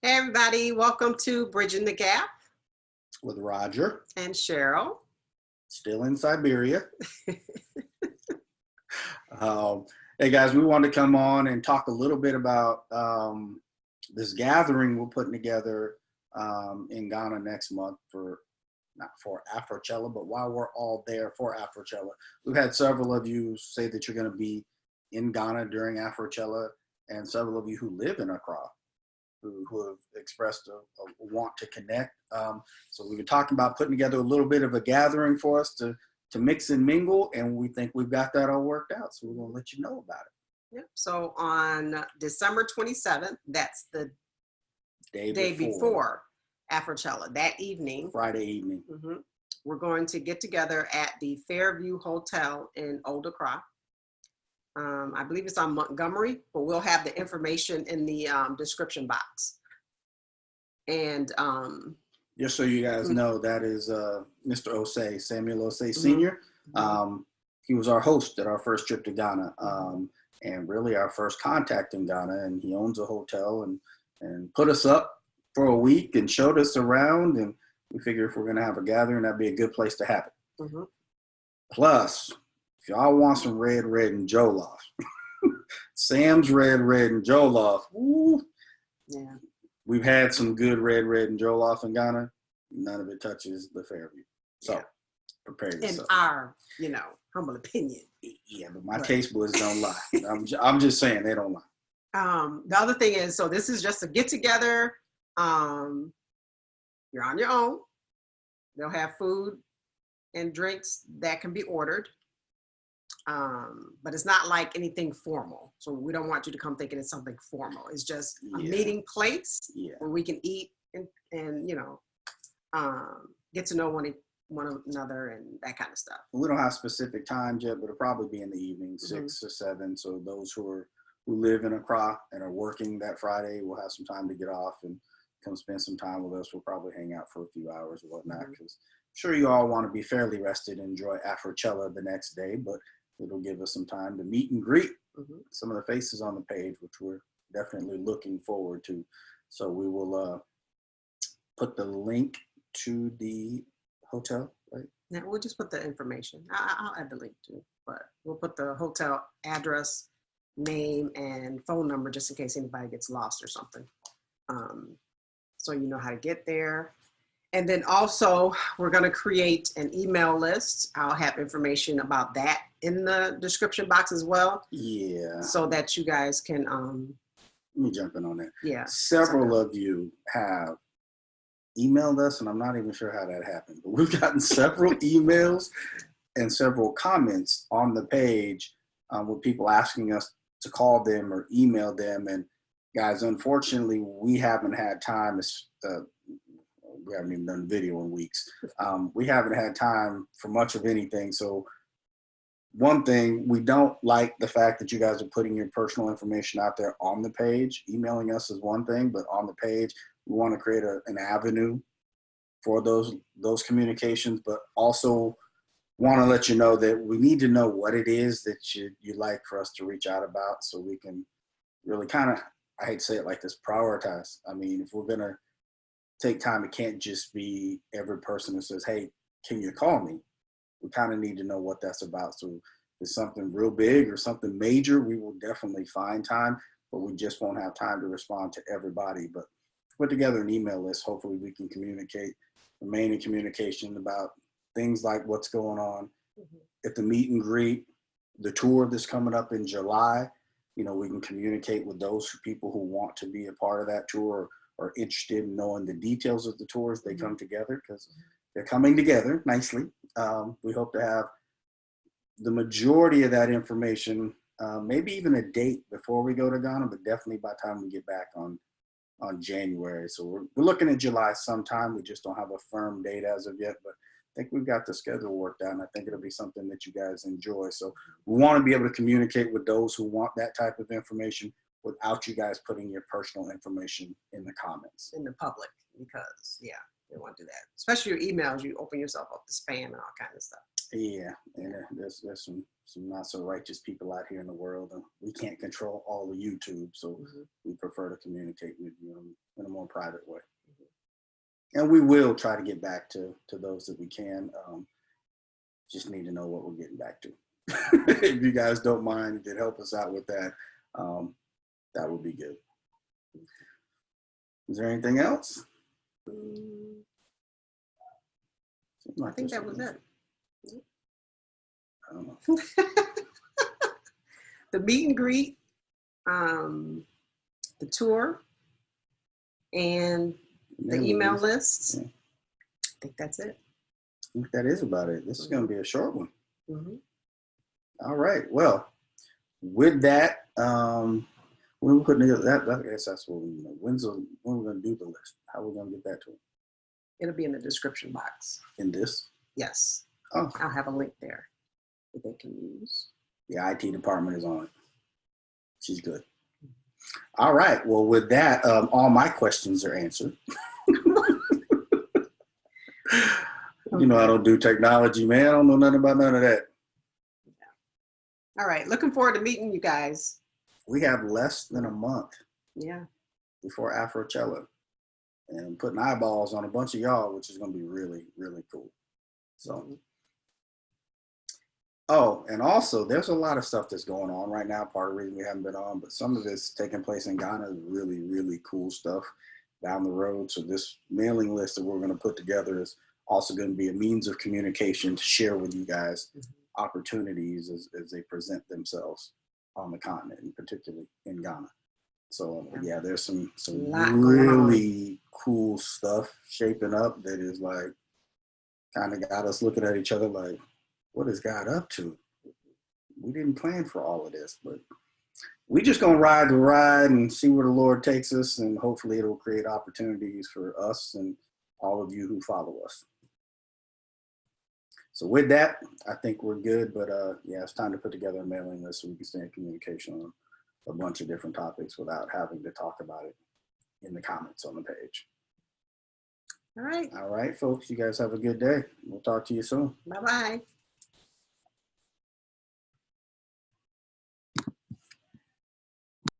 Hey everybody, welcome to Bridging the Gap With Roger, and Cheryl. still in Siberia. Um, hey guys, we wanted to come on and talk a little bit about this gathering we're putting together in Ghana next month for, not for Afrochella, but while we're all there for Afrochella. We've had several of you say that you're going to be in Ghana during Afrochella, and several of you who live in Accra who have expressed a want to connect. So we've been talking about putting together a little bit of a gathering for us to mix and mingle, and we think we've got that all worked out. So we're going to let you know about it. Yep. So on December 27th, that's the Day day before Afrochella, that evening, Friday evening. we're going to get together at the Fairview Hotel in Old Accra. I believe it's on Montgomery, but we'll have the information in the description box. And just so you guys know, that is Mr. Osei, Samuel Osei Sr. He was our host at our first trip to Ghana, and really our first contact in Ghana. And he owns a hotel and put us up for a week and showed us around. And we figure if we're going to have a gathering, that'd be a good place to have it. Plus, if y'all want some red, and jollof, Sam's red, and jollof. Woo. Yeah. We've had some good red, and jollof in Ghana. None of it touches the Fairview. So prepare yourself. In our, humble opinion. Yeah, but my taste buds don't lie. I'm just saying they don't lie. The other thing is, so this is just a get together. You're on your own. They'll have food and drinks that can be ordered. But it's not like anything formal. So we don't want you to come thinking it's something formal. It's just a meeting place where we can eat and get to know one another and that kind of stuff. We don't have specific times yet, but it'll probably be in the evening, 6 or 7. So those who live in Accra and are working that Friday will have some time to get off and come spend some time with us. We'll probably hang out for a few hours or whatnot, because I'm sure you all want to be fairly rested and enjoy Afrochella the next day, but it'll give us some time to meet and greet some of the faces on the page, which we're definitely looking forward to. So we will put the link to the hotel, right? Yeah, we'll just put the information. I'll add the link too, but we'll put the hotel address, name, and phone number just in case anybody gets lost or something. So you know how to get there. And then also we're going to create an email list. I'll have information about that in the description box as well. Yeah. So that you guys can. Let me jump in on that. Yeah. Several of you have emailed us, and I'm not even sure how that happened, but we've gotten several emails and several comments on the page with people asking us to call them or email them. And guys, unfortunately, we haven't had time. We haven't even done video in weeks. We haven't had time for much of anything. So one thing, we don't like the fact that you guys are putting your personal information out there on the page. Emailing us is one thing, but on the page, we want to create an avenue for those communications, but also want to let you know that we need to know what it is that you'd like for us to reach out about, so we can really kind of, I hate to say it like this, prioritize. I mean, if we're going to take time, it can't just be every person who says, hey, can you call me? We kind of need to know what that's about. So if it's something real big or something major, we will definitely find time, but we just won't have time to respond to everybody. But put together an email list. Hopefully we can remain in communication about things like what's going on at the meet and greet, the tour that's coming up in July. We can communicate with those people who want to be a part of that tour or interested in knowing the details of the tours. They come together because they're coming together nicely. We hope to have the majority of that information, maybe even a date before we go to Ghana, but definitely by the time we get back on January. So we're looking at July sometime. We just don't have a firm date as of yet, but I think we've got the schedule worked out, and I think it'll be something that you guys enjoy. So we want to be able to communicate with those who want that type of information without you guys putting your personal information in the comments. In the public, because, You don't want to do that. Especially your emails, you open yourself up to spam and all kinds of stuff. Yeah, and there's some not so righteous people out here in the world, and we can't control all of YouTube, so we prefer to communicate with you in a more private way. And we will try to get back to those that we can. Just need to know what we're getting back to. If you guys don't mind, if you'd help us out with that, that would be good. Is there anything else? I think that was it. I don't know. The meet and greet, the tour, and the email lists. Yeah. I think that's it. I think that is about it. This is going to be a short one. All right. Well, with that, when we put together that, I guess that's what we know. When we're going to do the list? How are we going to get that to them? It'll be in the description box. In this? Yes. Oh. I'll have a link there that they can use. The IT department is on it. She's good. All right. Well, with that, all my questions are answered. You know, I don't do technology, man. I don't know nothing about none of that. All right. Looking forward to meeting you guys. We have less than a month before Afrochella, and putting eyeballs on a bunch of y'all, which is going to be really, really cool. So, oh, and also there's a lot of stuff that's going on right now. Part of the reason we haven't been on, but some of it's taking place in Ghana. Really, really cool stuff down the road. So this mailing list that we're going to put together is also going to be a means of communication to share with you guys opportunities as they present themselves on the continent, and particularly in Ghana. So yeah, there's some really cool stuff shaping up that is like kind of got us looking at each other like, what is God up to? We didn't plan for all of this, but we just gonna ride the ride and see where the Lord takes us, and hopefully it'll create opportunities for us and all of you who follow us. So with that, I think we're good, but yeah, it's time to put together a mailing list so we can stay in communication on a bunch of different topics without having to talk about it in the comments on the page. All right. All right, folks, you guys have a good day. We'll talk to you soon. Bye-bye.